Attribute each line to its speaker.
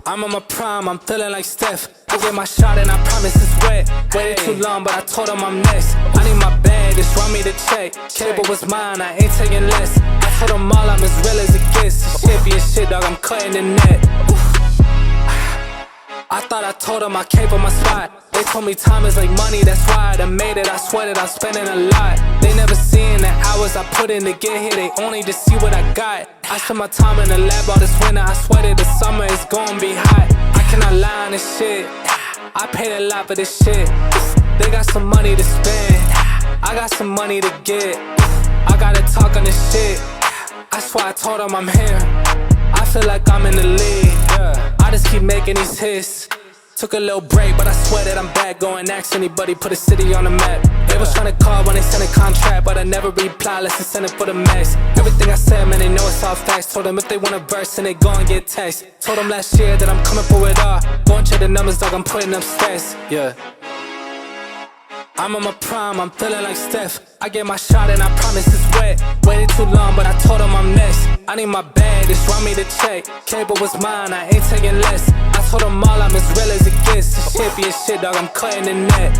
Speaker 1: I'm on my prime, I'm feeling like Steph. I get my shot and I promise it's wet. Waited too long, but I told him I'm next. I need my bag, just run me the check. Cable was mine, I ain't taking less. I told them all I'm as real as it gets. Shit be a shit, dog, I'm cutting the net. I thought I told them I came for my spot. They told me time is like money, that's why I done made it. I sweat it, I'm spending a lot. They never seen the hours I put in to get here. They only just see what I got. I spend my time in the lab all this winter. I sweat it, the summer is gonna be hot. I cannot lie on this shit. I paid a lot for this shit. They got some money to spend, I got some money to get. I gotta talk on this shit. I swear I told them I'm here. I feel like I'm in the league. I just keep making these hits. Took a little break, but I swear that I'm back. Go and ask anybody, put a city on the map. They was tryna call when they sent a contract, but I never reply, let's send it for the max. Everything I said, man, they know it's all facts. Told them if they want a verse, and they go and get text. Told them last year that I'm coming for it all. Go and check the numbers, dog, I'm putting up stats. Yeah, I'm on my prime, I'm feeling like Steph. I get my shot and I promise it's wet. Waited too long, but I told him I'm next. I need my bag, just run me the check. Cable was mine, I ain't taking less. I told them all I'm as real as it gets. Shit be a shit, dog, I'm cutting the net.